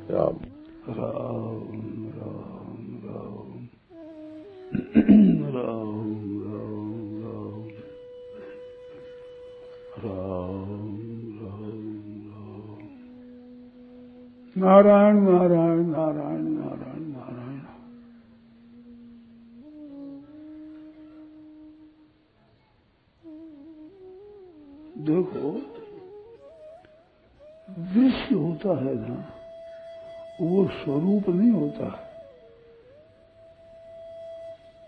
राम राम राम राम राम राम राम राम राम नारायण नारायण नारायण नारायण नारायण। देखो दृश्य होता है ना, वो स्वरूप नहीं होता।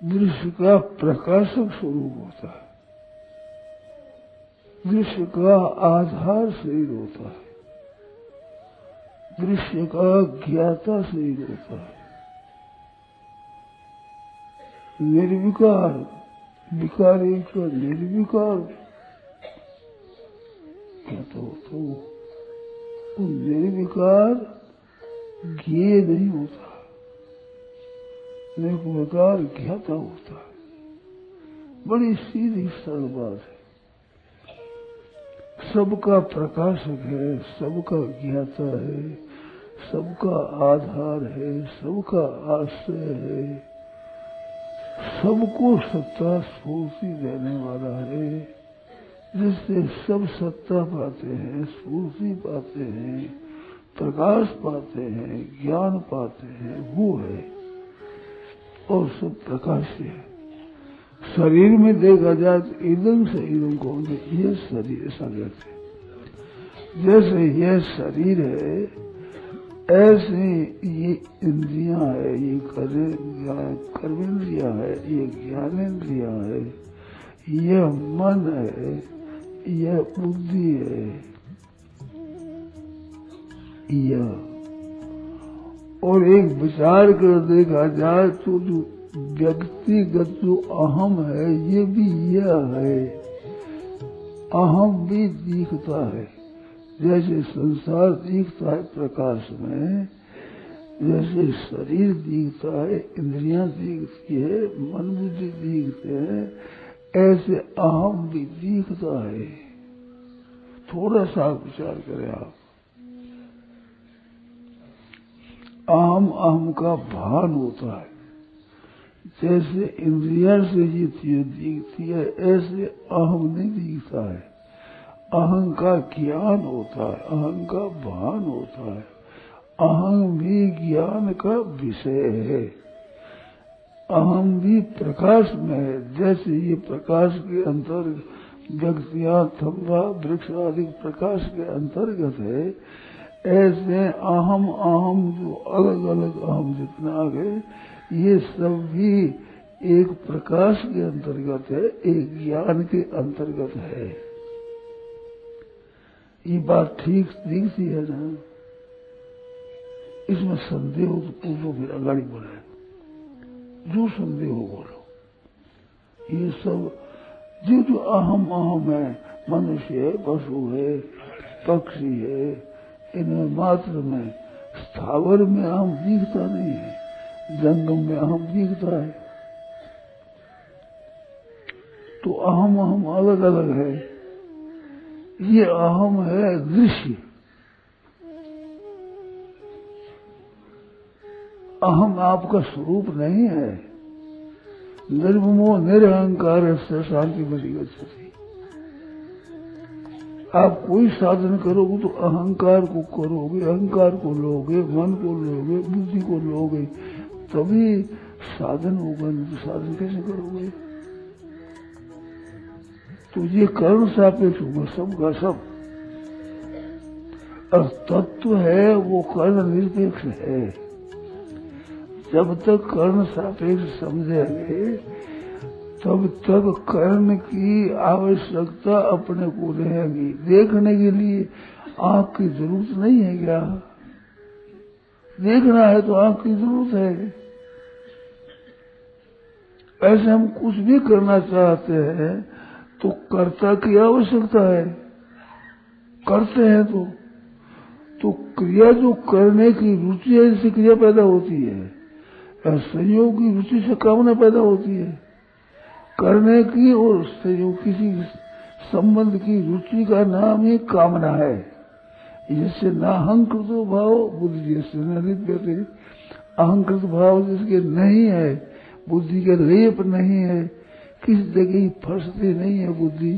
दृश्य का प्रकाशक स्वरूप होता है, दृश्य का आधार शरीर होता है, दृश्य का ज्ञाता शरीर होता है। निर्विकार विकारी का निर्विकार क्या तो वो निर्विकार ज्ञेय नहीं होता, निर्विकार ज्ञाता होता है। बड़ी सीधी सरल बात है। सबका प्रकाशक है, सबका ज्ञाता है, सबका आधार है, सबका आश्रय है, सबको सत्ता स्फूर्ति देने वाला है, जिससे सब सत्ता पाते हैं, स्फूर्ति पाते हैं, प्रकाश पाते हैं, ज्ञान पाते हैं, वो है। और सब प्रकाश है। शरीर में देखा जाए तो इदम शरीरों को ये शरीर ऐसा कहते हैं। जैसे ये शरीर है, ऐसे ये इंद्रियां है, ये कर्मेंद्रियां है, ये ज्ञानेन्द्रियां है, यह मन है, यह बुद्धि है, यह। और एक विचार कर देखा जाए तो जो व्यक्तिगत जो अहम है, ये भी यह है। अहम भी दिखता है, जैसे संसार दिखता है प्रकाश में, जैसे शरीर दिखता है, इंद्रियां दिखती है, मन बुद्धि दिखते हैं, ऐसे अहम भी दिखता है। थोड़ा सा विचार करें आप। अहम का भान होता है। जैसे इंद्रिया से ये चीज दिखती है, ऐसे अहम नहीं दिखता है। अहं का ज्ञान होता है, अहं का भान होता है। अहं भी ज्ञान का विषय है। अहम भी प्रकाश में है। जैसे ये प्रकाश के अंतर्गत व्यक्तियां, थम्बा, वृक्ष आदि प्रकाश के अंतर्गत है, ऐसे अहम जो अलग अलग अहम जितना आगे, ये सब भी एक प्रकाश के अंतर्गत है, एक ज्ञान के अंतर्गत है। ये बात ठीक दिखती है ना? इसमें संदेह हो तो पूछो, फिर आगाड़ी बढ़े। जो संदेह हो बोलो। ये सब जो अहम है, मनुष्य है, पशु है, पक्षी है, इनमें मात्र में, स्थावर में अहम दिखता नहीं है, जंगम में अहम दिखता है। तो अहम अलग अलग है। ये अहम है दृश्य। अहम आपका स्वरूप नहीं है। निर्ममो निरहंकार से शांति बनी गति। आप कोई साधन करोगे तो अहंकार को करोगे, अहंकार को लोगे, मन को लोगे, बुद्धि को लोगे, तभी साधन होगा। नहीं तो साधन कैसे करोगे? तो ये कर्ण सापेक्ष होगा, सबका सब। और तत्व है वो कर्ण निरपेक्ष है। जब तक कर्ण सापेक्ष समझेंगे, तब तक कर्ण की आवश्यकता अपने को रहेगी। देखने के लिए आंख की जरूरत नहीं है क्या? देखना है तो आंख की जरूरत है। ऐसे हम कुछ भी करना चाहते हैं तो कर्ता की आवश्यकता है। करते हैं तो क्रिया जो करने की रुचि है, इससे क्रिया पैदा होती है। संयोग की रुचि से कामना पैदा होती है। करने की और संयोग किसी संबंध की रुचि का नाम ही कामना है। जिससे नाहंकृत भाव बुद्धि जिससे न लिप्यते, अहंकृत भाव जिसके नहीं है, बुद्धि के लेप नहीं है, किस जगह फंसती नहीं है बुद्धि,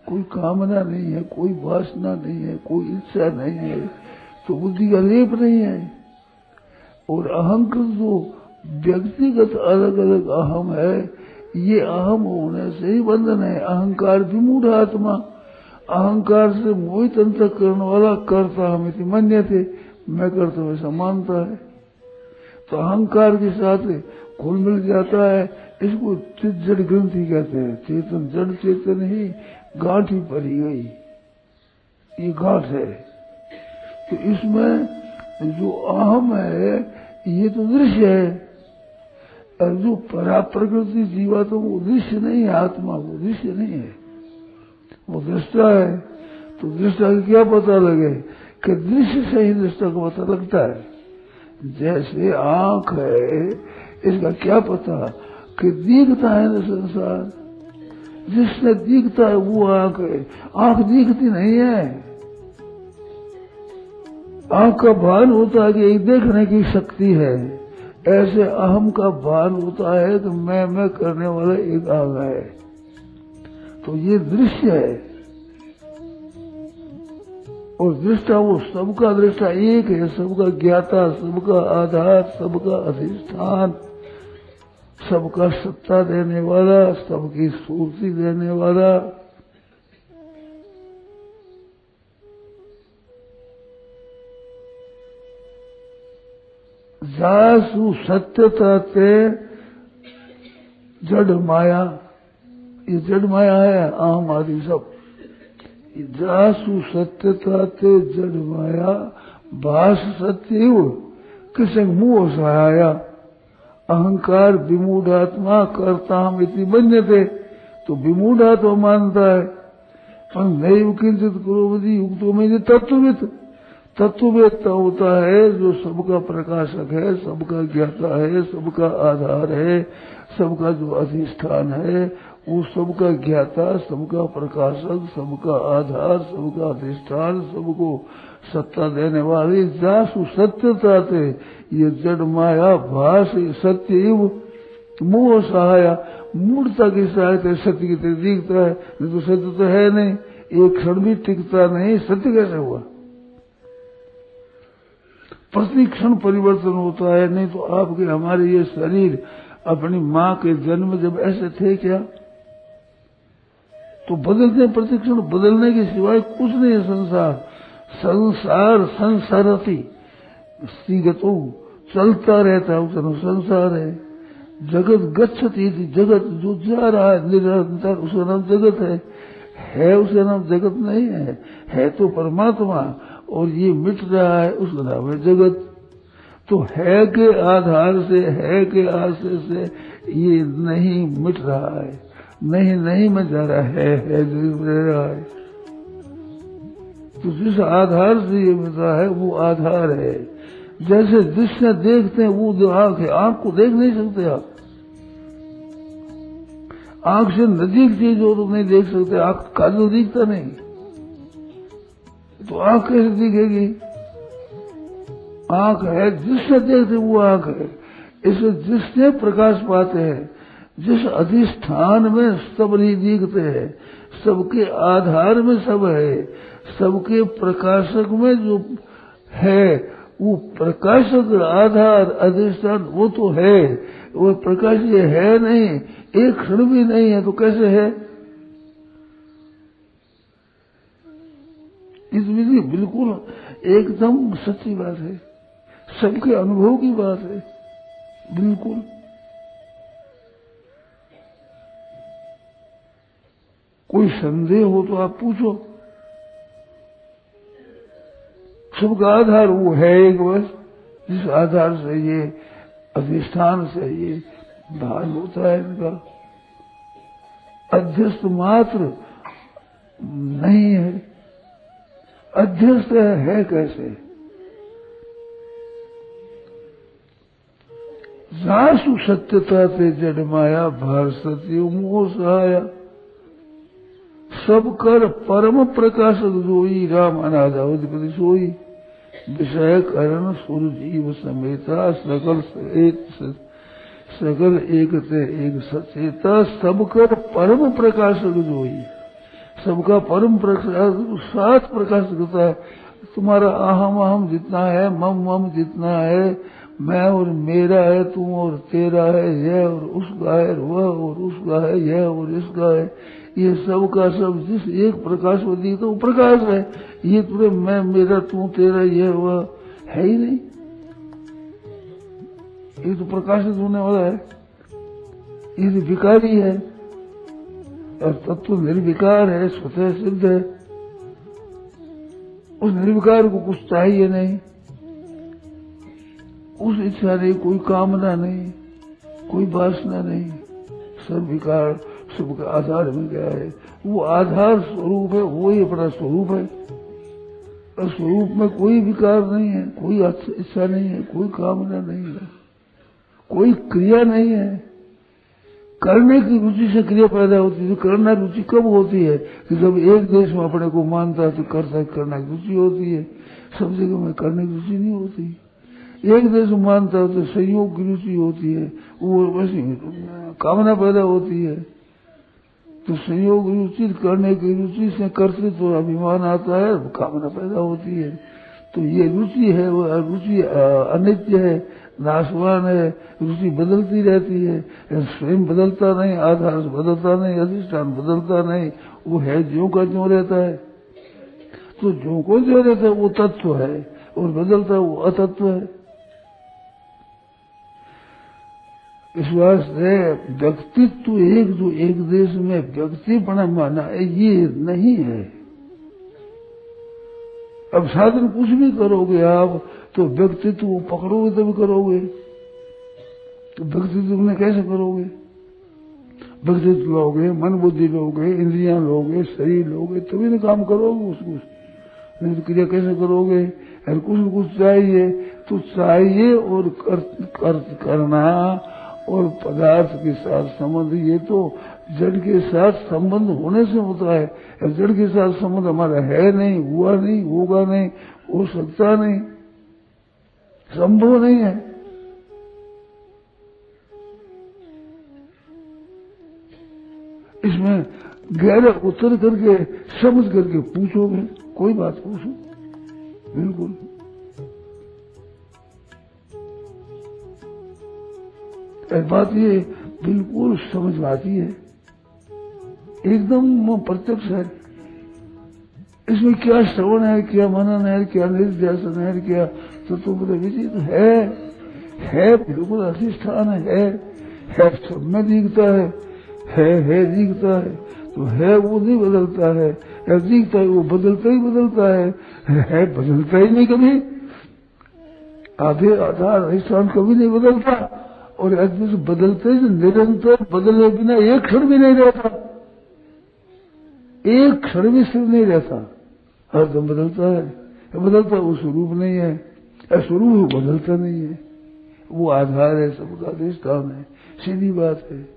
कोई कामना नहीं है, कोई वासना नहीं है, कोई इच्छा नहीं है, तो बुद्धि का लेप नहीं है। और अहंकृत जो व्यक्तिगत अलग अलग अहम है, ये अहम होने से ही बंधन है। अहंकार विमूढ़ आत्मा, अहंकार से मोहित अंतःकरण वाला करता हमें मन्यते, मैं करता हूँ ऐसा मानता है, तो अहंकार के साथ घुल मिल जाता है। इसको चित जड़ ग्रंथि कहते हैं। चेतन जड़ चेतन ही गांठ ही पड़ी गई, ये गांठ है। तो इसमें जो अहम है ये तो दृश्य है, और जो परा प्रकृति जीवा तो वो दृश्य नहीं है, आत्मा वो दृश्य नहीं है, वो दृष्टा है। तो दृष्टा का क्या पता लगे कि दृश्य से ही दृष्टा का पता लगता है। जैसे आंख है, इसका क्या पता कि दिखता है ना संसार, जिससे दिखता है वो आंख है, आंख दिखती नहीं है। आंख का भान होता है कि एक देखने की शक्ति है, ऐसे अहम का भान होता है तो मैं करने वाला एक आंख है, तो ये दृश्य है। और दृष्टा वो सबका दृष्टा एक है, सबका ज्ञाता, सबका आधार, सबका अधिष्ठान, सबका सत्ता देने वाला, सबकी स्फूर्ति देने वाला। जासु सत्यता ते जड़ माया, ये जड़ माया है आम आदि सब। जासु सत्यता ते जड़ माया भास सत्य किसे मुंह सहाया, अहंकार विमूढ़ात्मा करता हम इति मन्यते, तो विमूढ़ात्मा मानता है। पर नैव किंचित क्रोधि युक्तो में तत्वविद, तत्ववेत्ता होता है जो सबका प्रकाशक है, सबका ज्ञाता है, सबका आधार है, सबका जो अधिष्ठान है, वो सबका ज्ञाता, सबका प्रकाशक, सबका आधार, सबका अधिष्ठान, सबको सत्ता देने वाली। जासु सत्यता थे ये जड़ माया भास सत्य इव मोह सहाया, मूर्ता की सहायता सत्य की तरह दिखता है, नहीं तो सत्य तो है नहीं, एक क्षण भी टिकता नहीं, सत्य कैसे हुआ? प्रति क्षण परिवर्तन होता है। नहीं तो आपके हमारे ये शरीर अपनी माँ के जन्म जब ऐसे थे क्या? तो बदलते प्रति क्षण, बदलने के सिवाय कुछ नहीं है संसार। संसार संसारती सीगतो चलता रहता है, उसका नाम संसार है। जगत गच्छति, जगत जो जा रहा है निरंतर, उसका नाम जगत है उसका नाम जगत नहीं है तो परमात्मा, और ये मिट रहा है उसका नाम है जगत। तो है के आधार से, है के आश्रय से ये नहीं मिट रहा है, नहीं में जा रहा है रह रहा है। तो जिस आधार से ये मिटा है वो आधार है। जैसे दृश्य देखते हैं वो जो आंख है, आंख को देख नहीं सकते आप, आंख से नजदीक चीज हो तो नहीं देख सकते, आंख काजल दिखता नहीं, तो आंख कैसे दिखेगी? आंख है, जिससे देखते वो आंख है। इसे जिससे प्रकाश पाते हैं, जिस अधिष्ठान में सब नहीं दिखते हैं, सबके आधार में सब है, सबके प्रकाशक में जो है वो प्रकाशक आधार अधिष्ठान वो तो है, वो प्रकाश ये है नहीं, एक क्षण भी नहीं है, तो कैसे है? इस विधि बिल्कुल एकदम सच्ची बात है, सबके अनुभव की बात है, बिल्कुल। कोई संदेह हो तो आप पूछो, सबका आधार वो है एक बस, जिस आधार से ये अधिष्ठान से ये भान होता है इनका। अध्यस्त मात्र नहीं है, अध्यस्त है कैसे? जासु सत्यता ते जड़ माया भारसती मोह सहाया, सब कर परम प्रकाशक जोई, राम अनादावधिपति सोई। विषय करण सुर जीव समेता, सकल एक ते एक सचेता। सब कर परम प्रकाशक जोई, सबका परम प्रकाश साथ प्रकाश करता है। तुम्हारा अहम अहम जितना है, मम मम जितना है, मैं और मेरा है, तुम और तेरा है, यह और उसका है, वह और उसका है, यह और इसका है, ये सब का सब जिस एक प्रकाश को दी तो वो प्रकाश है। ये पूरे मैं मेरा तू तेरा यह वह है ही नहीं, ये तो प्रकाशित होने वाला है, ये तो विकारी है। और तत्व निर्विकार है, स्वतः सिद्ध है। उस निर्विकार को कुछ चाहिए नहीं, उस इच्छा नहीं, कोई कामना नहीं, कोई वासना नहीं, सब विकार सबका आधार में गया है। वो आधार स्वरूप है, वो ही अपना स्वरूप है। और स्वरूप में कोई विकार नहीं है, कोई इच्छा नहीं है, कोई कामना नहीं है, कोई क्रिया नहीं है। करने की रुचि से क्रिया पैदा होती है। करना रुचि कब होती है कि जब एक देश में अपने को मानता है तो करता करना की रुचि होती है, सब जगह में करने की रुचि नहीं होती। एक देश में मानता है तो संयोग की रुचि होती है, वो वैसी कामना पैदा होती है। तो संयोग रुचि करने की रुचि से करते तो अभिमान आता है, कामना पैदा होती है। तो ये रुचि है, वो रुचि अनित्य है, नाशवान है। रुचि बदलती रहती है, स्वयं बदलता नहीं, आधार बदलता नहीं, अधिष्ठान बदलता नहीं, वो है ज्यों का ज्यों रहता है। तो ज्यों को ज्यों रहता है वो तत्व है, और बदलता है वो अतत्व है। इस वास्ते व्यक्तित्व एक जो एक देश में व्यक्तिपना माना ये नहीं है। अब साधन कुछ भी करोगे आप तो व्यक्तित्व पकड़ोगे तभी करोगे, तो व्यक्तित्व में कैसे करोगे? व्यक्तित्व लोगे, मन बुद्धि लोगे, इंद्रियां लोगे, शरीर लोगे, तभी ना काम करोगे उसको, नहीं तो क्रिया कैसे करोगे? अगर कुछ न कुछ चाहिए तो चाहिए, और करना और पदार्थ के साथ संबंध, ये तो जड़ के साथ संबंध होने से होता है। अब जड़ के साथ संबंध हमारा है नहीं, हुआ नहीं, होगा नहीं, हो सकता नहीं, संभव नहीं है। इसमें गहरा उतर करके समझ करके पूछोगे, कोई बात पूछो, बिल्कुल बात ये बिल्कुल समझ में आती है, एकदम प्रत्यक्ष है। इसमें क्या श्रवण है, क्या मनन है, क्या निर्ध्यासन है, क्या तत्व विदित है, बिल्कुल अधिष्ठान है सब में दिखता है दिखता है। तो है वो नहीं बदलता है, दिखता है वो बदलता ही बदलता है बदलता ही नहीं कभी। आधे आधार अधिष्ठान कभी नहीं बदलता, और अद्भुत बदलते निरंतर बदले बिना एक क्षण भी नहीं रहता, एक क्षण भी स्थिर नहीं रहता, हरदम बदलता है। बदलता वो स्वरूप नहीं है, स्वरूप बदलता नहीं है, वो आधार है, सबका अधिष्ठान है, सीधी बात है।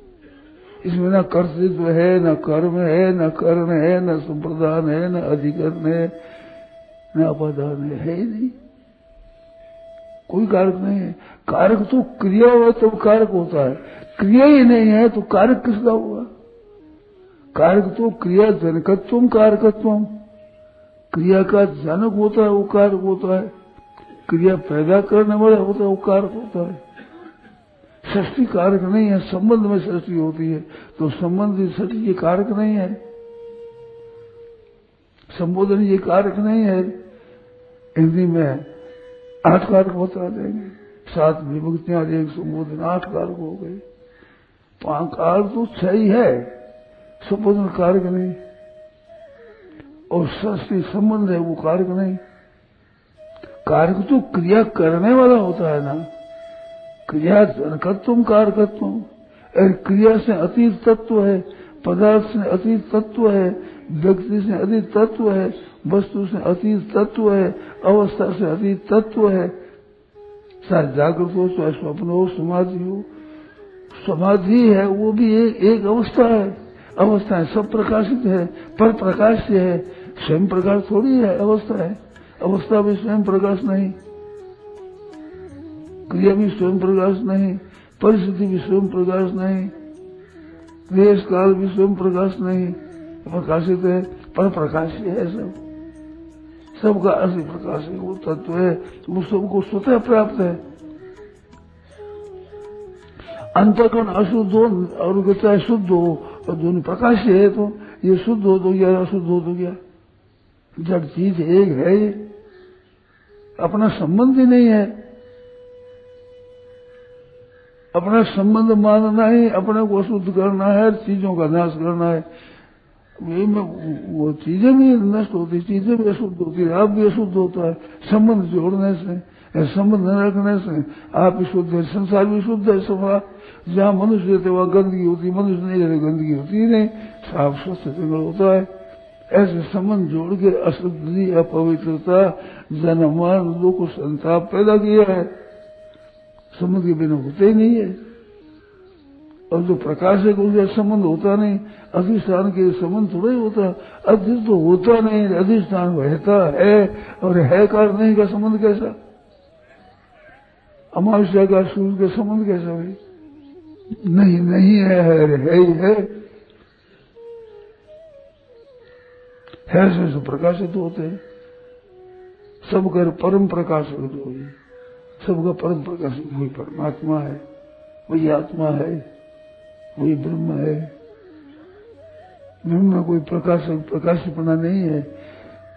इसमें न कर्तृत्व है, न कर्म है, न कर्ण है, न संप्रदान है, न अधिकरण है, न अपादान है ही नहीं, कोई कारक नहीं है। कारक तो क्रिया हुआ तो कारक होता है, क्रिया ही नहीं है तो कारक किसका हुआ? कारक तो क्रिया जनकत्वम कारकत्वम, क्रिया का जनक होता है वो कारक होता है, क्रिया पैदा करने वाला होता है वो कारक होता है। सृष्टि कारक नहीं है, संबंध में सृष्टि होती है, तो संबंध सृष्टि ये कारक नहीं है, संबोधन ये कारक नहीं है। हिंदी में 8 कारक बता देंगे, 7 विभक्तियां, 1 संबोधन, 8 कारक हो गए। 5 कारक तो 6 ही है, संबोधन कारक नहीं, और सृष्टि संबंध है वो कारक नहीं। कारक तो क्रिया करने वाला होता है ना, क्रिया जनकत्वम कारकत्वम, क्रिया से अतीत तत्व है, पदार्थ से अतीत तत्व है, व्यक्ति से अतीत तत्व है, वस्तु से अतीत तत्व है, अवस्था से अतीत तत्व है। चाहे जागृत हो, चाहे स्वप्न हो, समाधि हो, समाधि है वो भी एक अवस्था है, अवस्थाएं सब प्रकाशित है, पर प्रकाश से है, स्वयं प्रकाश थोड़ी है अवस्था है। अवस्था भी स्वयं प्रकाश नहीं, क्रिया भी स्वयं प्रकाश नहीं, परिस्थिति भी स्वयं प्रकाश नहीं, देश काल भी स्वयं प्रकाश नहीं, प्रकाशित है, पर प्रकाश है सब। सबका असली प्रकाश है, वो तत्व है, वो सबको स्वतः प्राप्त है। अंतःकरण अशुद्ध हो और कहता है शुद्ध हो, और दोनों प्रकाश है, तो ये शुद्ध हो तो क्या, अशुद्ध हो तो क्या, जड़ चीज एक है, ये अपना संबंध ही नहीं है। अपना संबंध मानना ही अपने को अशुद्ध करना है, चीजों का नाश करना है। वो चीजें भी नष्ट होती, चीजें भी अशुद्ध होती है, आप भी अशुद्ध होता है। संबंध जोड़ने से, संबंध न रखने से आप भी शुद्ध है, संसार भी शुद्ध है। सफा जहाँ मनुष्य रहते वहाँ गंदगी होती, मनुष्य नहीं रहते गंदगी होती ही नहीं, साफ स्वस्थ जंगल होता है। ऐसे संबंध जोड़ के अशुद्धि, अपवित्रता, जन्मान, दुख, संताप पैदा किया है। संबंध के बिना होते ही नहीं है। और जो प्रकाश है उसका संबंध होता नहीं, अधिष्ठान के संबंध थोड़ा ही होता, अधिष्ठ तो होता नहीं, अधिष्ठान रहता है, और है कारण नहीं का संबंध कैसा, अमावस्या का सूर्य का संबंध कैसा भाई, नहीं नहीं है ही है से प्रकाशित होते हैं। सबका परम प्रकाशक जो है, सबका परम प्रकाशक वही परमात्मा है, वही आत्मा है, वही ब्रह्म है। ब्रह्म में कोई प्रकाशपना नहीं है।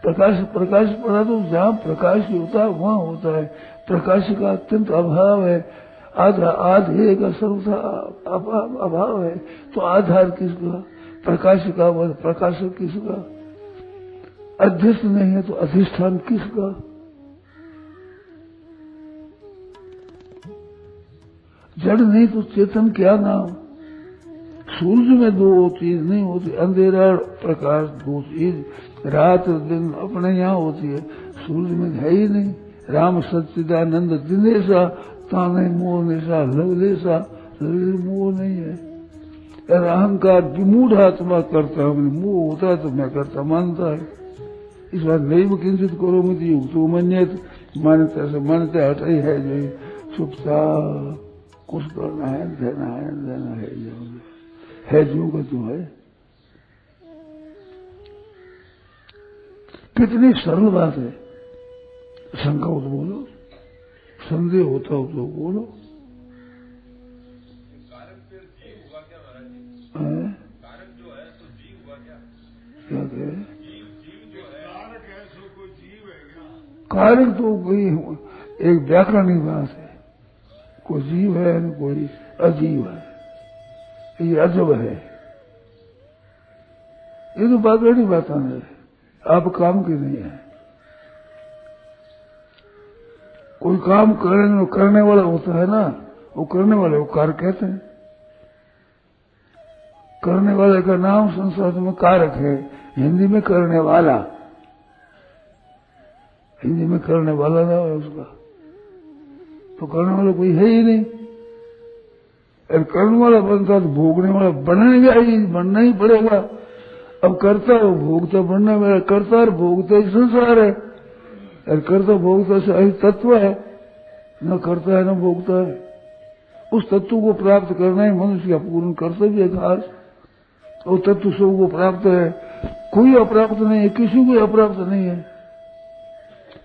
प्रकाशपना तो जहाँ प्रकाश होता है वहाँ होता है। प्रकाश का अत्यंत अभाव है, आधे का सर्वथा अभाव है। तो आधार किसका, प्रकाश का, प्रकाशक किसका, अध्यक्ष नहीं है तो अधिष्ठान किसका। जड़ नहीं तो चेतन क्या नाम। सूर्य में दो चीज नहीं होती, अंधेरा प्रकाश दो चीज, रात दिन अपने यहाँ होती है, सूर्य में है ही नहीं। राम सच्चिदानंद दिनेशा ताने मोह निशा लवलेशा, मोह नहीं है। और अहंकार विमूढ़ आत्मा करता है, मोह होता है तो मैं करता मानता है। इस बात नहीं किंचित करो मुझे युक्तो मन्यत, मान्यता से मान्यता हट ही है जो चुपचाप कुछ करना है, देना है जो का जो है। कितनी सरल बात है। शंका हो तो बोलो, संदेह होता हो तो बोलो। कारक फिर जीव हुआ क्या महाराज जी? कारक जो है तो जीव हुआ क्या? क्या कहे? जीव जो है कारक है सो कोई जीव है क्या? कारक तो कोई एक व्याकरणिक बात है, कोई जीव है न कोई अजीव है, ये अजब है। ये तो बात बड़ी बात है, आप काम की नहीं है। कोई काम करने वाला होता है ना, वो करने वाले को कारक कहते हैं। करने वाले का नाम संस्कृत में कारक है, हिंदी में करने वाला, हिंदी में करने वाला ना है उसका, तो करने वाला कोई है ही नहीं। और करने वाला बनता तो भोगने वाला बनना ही पड़ेगा। अब करता है भोगता बनना मेरा, करता और भोगता ही संसार है। और करता भोगता से अहि तत्व है, न करता है न भोगता है। उस तत्व को प्राप्त करना ही मनुष्य का पूर्ण कर्तव्य है खास। और तत्व सबको प्राप्त है, कोई अप्राप्त नहीं है, किसी को अप्राप्त नहीं है।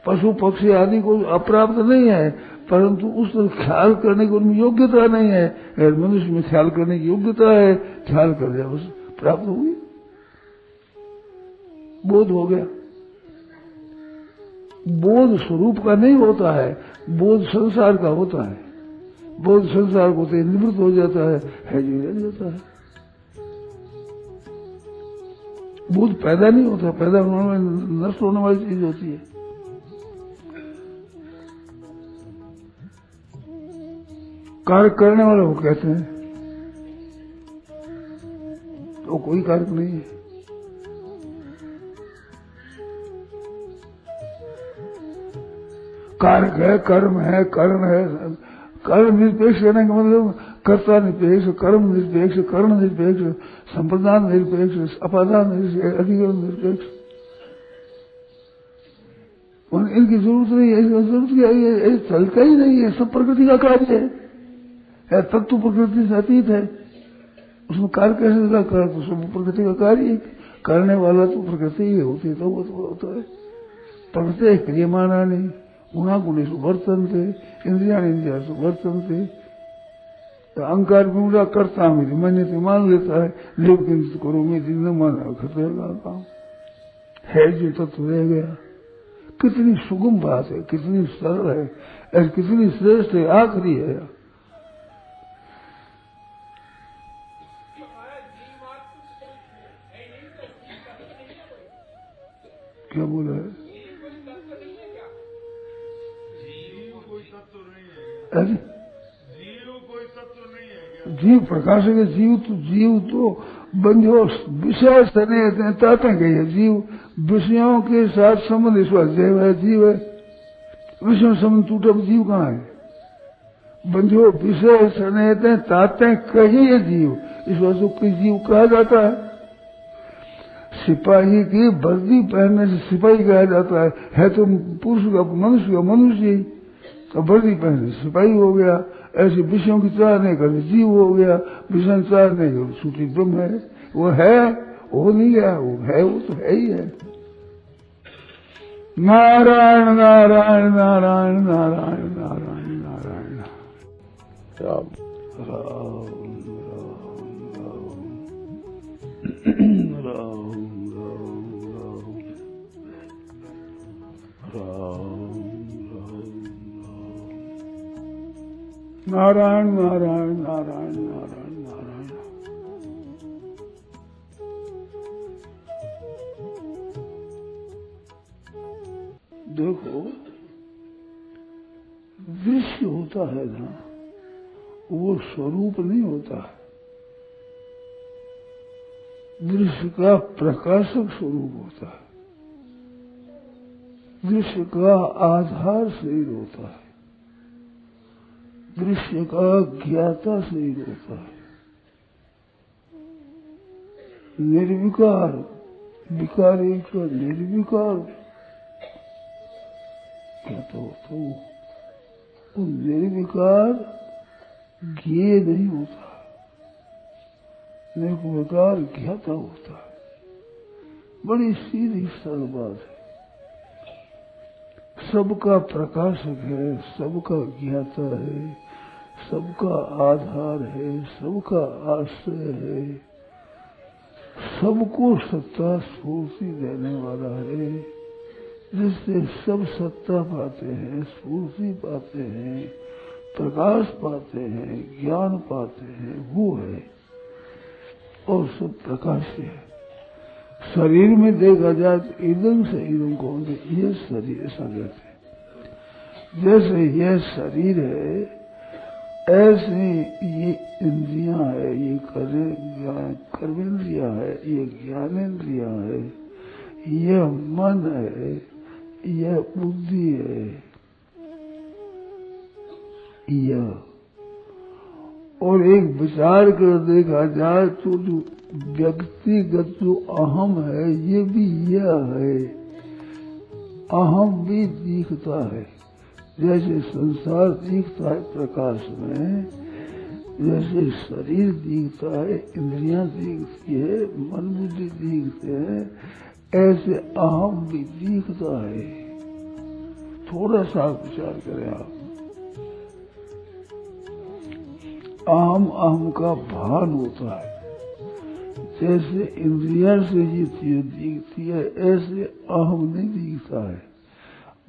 पशु पक्षी आदि को अप्राप्त नहीं है, परंतु उस ख्याल करने की उनमें योग्यता नहीं है। और मनुष्य में ख्याल करने की योग्यता है, ख्याल कर दिया बस प्राप्त हुई, बोध हो गया। बोध स्वरूप का नहीं होता है, बोध संसार का होता है। बोध संसार को तो निवृत्त हो जाता है जो रह जाता है। बोध पैदा नहीं होता, पैदा होने वाली नष्ट होने वाली चीज होती है। कार्य करने वाले वो कहते हैं, तो कोई कारक नहीं है। कारक है, कर्म है, कर्ण है। कर्म निरपेक्ष करने का मतलब कर्ता निरपेक्ष, कर्म निरपेक्ष, कर्ण निरपेक्ष, संप्रदान निरपेक्ष, अपादान निरपेक्ष, अधिकरण निरपेक्ष। इनकी जरूरत नहीं है, जरूरत क्या है, चलता ही नहीं है, सब प्रकृति का कार्य है, तत्व प्रकृति से अतीत है, उसमें कार्य कैसे कर, तो सब प्रकृति का कार्य है, करने वाला तो प्रकृति ही होती है, तो वो तो होता है। प्रकृति क्रियमाणा नहीं, गुणा गुणी से वर्तन थे, इंद्रिया इंद्रिया से वर्तन थे। अहंकार गुणा करता मेरी मान्यता मान लेता है, लेकिन करो मैं दिन न माना खतरा काम है, जो तत्व रह गया। कितनी सुगम बात है, कितनी सरल है और कितनी श्रेष्ठ है, आखिरी है। क्या बोला है? जीव कोई तत्व नहीं है। अरे जीव कोई तत्व नहीं है। जीव प्रकाश है, जीव तो बंधो विषय सने ताते गए, जीव विषयों के साथ संबंध, इस बात जैव है, जीव है, विषय संबंध टूटा, जीव कहाँ है? बंधो विषय सने ताते कही है जीव, इस बात को जीव कहा जाता है। सिपाही की वर्दी पहनने से सिपाही कहा जाता है तो पुरुष का मनुष्य ही, तो वर्दी पहने सिपाही हो गया। ऐसे विषयों की चाह नहीं करते जीव हो गया, विषय चाह नहीं कर छूटी ब्रह्म है, वो है, हो नहीं गया, वो है, वो तो है ही है। नारायण नारायण नारायण नारायण नारायण नारायण राम राम राम राम नारायण नारायण नारायण नारायण नारायण। देखो दृश्य होता है ना, वो स्वरूप नहीं होता है, दृश्य का प्रकाशक स्वरूप होता है, दृश्य का आधार शरीर होता है, दृश्य का ज्ञाता शरीर होता है। निर्विकार विकार एक निर्विकार ज्ञाता होता है, वो निर्विकार ज्ञेय नहीं होता, निर्विकार ज्ञाता होता है। बड़ी सीधी सरल बात है, सबका प्रकाशक है, सबका ज्ञाता है, सबका आधार है, सबका आश्रय है, सबको सत्ता स्फूर्ति देने वाला है, जिससे सब सत्ता पाते हैं, स्फूर्ति पाते हैं, प्रकाश पाते हैं, ज्ञान पाते हैं, वो है और सब प्रकाश है। शरीर में देखा जाए तो इदम शरीरों को ये शरीर ऐसा कहते हैं। जैसे ये शरीर है, ऐसे ये इंद्रियां है, ये कर्मेंद्रियां है, ये ज्ञानेन्द्रियां है, ये मन है, यह बुद्धि है, यह और एक विचार कर देखा जाए तो जो व्यक्तिगत जो अहम है, ये भी यह है। अहम भी दिखता है, जैसे संसार दिखता है प्रकाश में, जैसे शरीर दिखता है, इंद्रियां दिखती है, मन बुद्धि दिखते हैं, ऐसे अहम भी दिखता है। थोड़ा सा विचार करें आप, अहम का भान होता है, जैसे इंद्रिया से ये चीज दिखती है, ऐसे अहम नहीं दिखता है।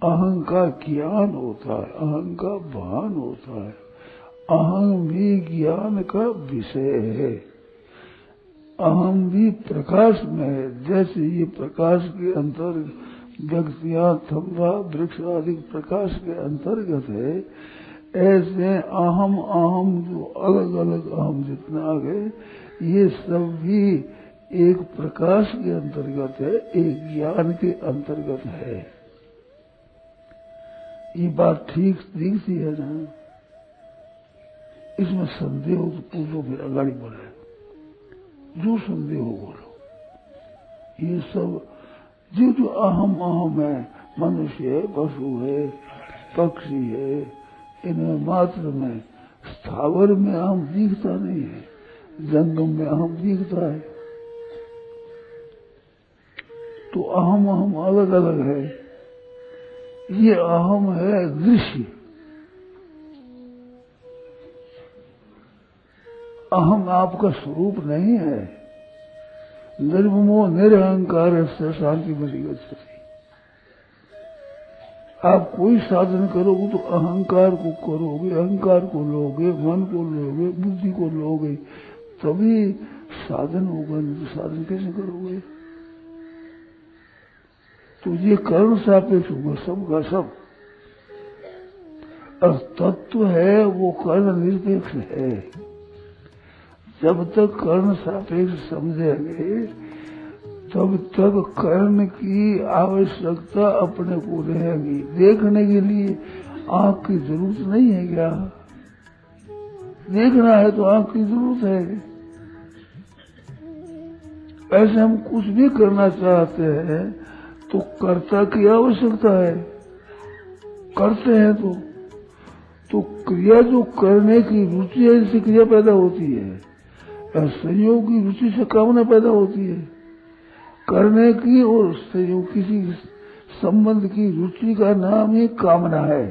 अहं का ज्ञान होता है, अहं का भान होता है, अहं भी ज्ञान का विषय है, अहम भी प्रकाश में है। जैसे ये प्रकाश के अंतर्गत व्यक्तियां थम्बा वृक्ष आदि प्रकाश के अंतर्गत है, ऐसे अहम अहम जो अलग अलग अहम जितना आ गए, ये सब भी एक प्रकाश के अंतर्गत है, एक ज्ञान के अंतर्गत है। ये बात ठीक दिखती है ना? इसमें संदेह हो तो पूछो, फिर अगाड़ी बढ़े, जो संदेह हो बोलो। ये सब जो अहम अहम है, मनुष्य है, पशु है, पक्षी है, इनमें मात्र में, स्थावर में अहम दिखता नहीं है, जंगम में अहम दिखता है। तो अहम अहम अलग अलग है। ये अहम है दृश्य, अहम आपका स्वरूप नहीं है। निर्ममो निरहंकार से शांति मिली गति। आप कोई साधन करोगे तो अहंकार को करोगे, अहंकार को लोगे, मन को लोगे, बुद्धि को लोगे, तभी साधन होगा। नहीं तो साधन कैसे करोगे? तो ये कर्ण सापेक्ष होगा सबका सब। और तत्व है वो कर्ण निरपेक्ष है। जब तक कर्ण सापेक्ष समझेंगे तब तक कर्ण की आवश्यकता अपने को रहेगी। देखने के लिए आंख की जरूरत नहीं है क्या? देखना है तो आंख की जरूरत है। ऐसे हम कुछ भी करना चाहते हैं तो कर्ता की आवश्यकता है। करते हैं तो क्रिया जो करने की रुचि है, इससे क्रिया पैदा होती है। संयोग की रुचि से कामना पैदा होती है। करने की और संयोग किसी संबंध की रुचि का नाम ही कामना है।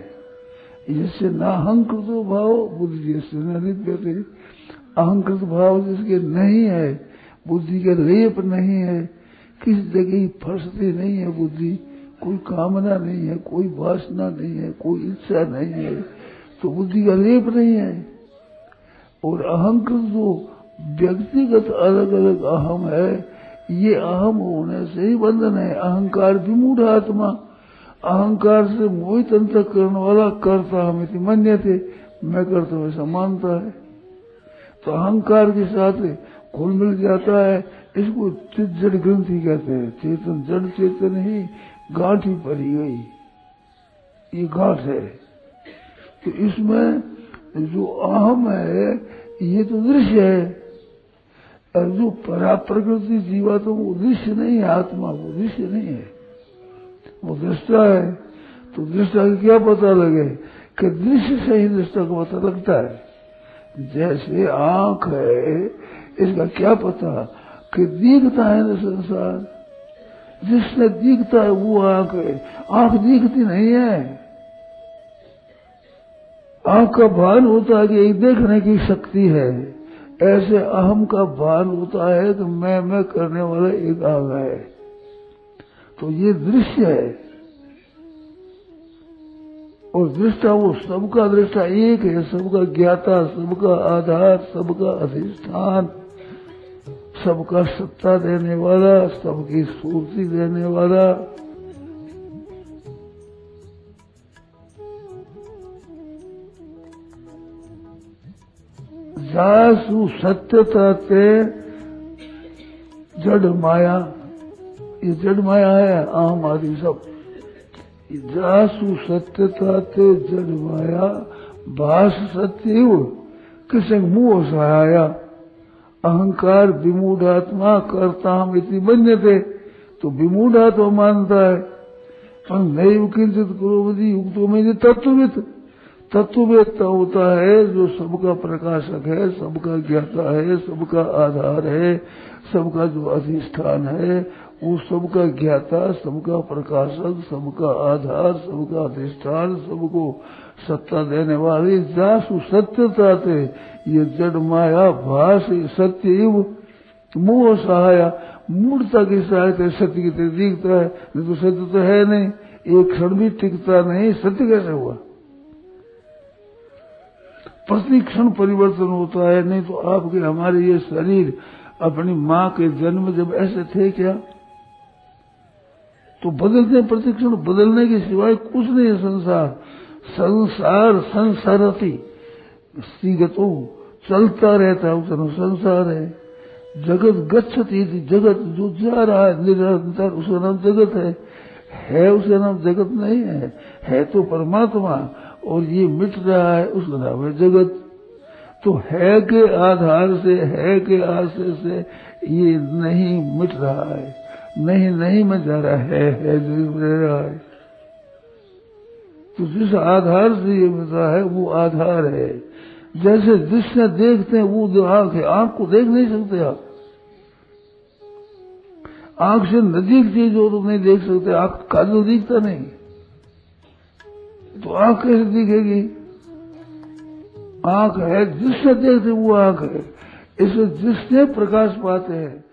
जिससे नाहंकृत भाव बुद्धि से नित्य, अहंकृत भाव जिसके नहीं है, बुद्धि के लेप नहीं है, किसी जगह फंसती नहीं है बुद्धि, कोई कामना नहीं है, कोई वासना नहीं है, कोई इच्छा नहीं है, तो बुद्धि का लेप नहीं है। और अहंकृत जो व्यक्तिगत अलग अलग अहम है, ये अहम होने से ही बंधन है। अहंकार विमूढ़ आत्मा, अहंकार से मोहित अंतःकरण वाला करता हमें मन्य थे, मैं करता हूँ ऐसा मानता है। तो अहंकार के साथ घुल मिल जाता है। इसको चित जड़ ग्रंथि कहते हैं। चेतन जड़ चेतन ही गांठ ही पड़ी गई, ये गांठ है। तो इसमें जो अहम है ये तो दृश्य है। और जो परा प्रकृति जीवात्मा वो दृश्य नहीं है, आत्मा वो दृश्य नहीं है, वो दृष्टा है। तो दृष्टा का क्या पता लगे कि दृश्य से ही दृष्टा का पता लगता है। जैसे आंख है, इसका क्या पता कि दिखता है ना संसार, जिसने दिखता है वो आंख है। आंख दिखती नहीं है। आंख का भान होता है कि एक देखने की शक्ति है। ऐसे अहम का भान होता है कि मैं करने वाला एक आंख है। तो ये दृश्य है। और दृष्टा वो सबका दृष्टा एक है, सबका ज्ञाता, सबका आधार, सबका अधिष्ठान, सबका सत्ता देने वाला, सबकी स्फूर्ति देने वाला। जासु सत्यता ते जड़ माया, ये जड़ माया है आम आदि सब। जासु सत्यता ते जड़ माया भाष सत्य किसे मुंह सहाया। अहंकार विमूढ़ात्मा करता हम इति मन्यते, तो विमूढ़ात्मा मानता है। पर नैव किंचित करोति युक्तो में तत्वविद, तत्ववेत्ता होता है जो सबका प्रकाशक है, सबका ज्ञाता है, सबका आधार है, सबका जो अधिष्ठान है, वो सबका ज्ञाता, सबका प्रकाशक, सबका आधार, सबका अधिष्ठान, सबको सत्ता देने वाली। जासु सत्यता थे ये जड़ माया भाष सत्य मोह सहाया, मूर्ता की सहायता सत्य की तरह दिखता है। नहीं तो सत्य तो है नहीं, एक क्षण भी टिकता नहीं। सत्य कैसे हुआ? प्रति क्षण परिवर्तन होता है। नहीं तो आपके हमारे ये शरीर अपनी माँ के जन्म जब ऐसे थे क्या? तो बदलते प्रति क्षण, बदलने के सिवाय कुछ नहीं है संसार। संसार संसारती सीगतो चलता रहता है, उसका संसार है। जगत गच्छति, जगत जो जा रहा है निरंतर, उसका नाम जगत है उसका नाम जगत नहीं है तो परमात्मा। और ये मिट रहा है, उसका नाम है जगत। तो है के आधार से, है के आश्रय से ये नहीं मिट रहा है, नहीं मिट रहा है मिट रहा है। तो जिस आधार से ये मिट रहा है वो आधार है। जैसे जिससे देखते हैं वो जो आंख है, आंख को देख नहीं सकते आप, आंख से नजदीक चीज हो तो नहीं देख सकते, आंख काजल दिखता नहीं, तो आंख कैसे दिखेगी? आंख है जिससे देखते वो आंख है। इसे जिससे प्रकाश पाते हैं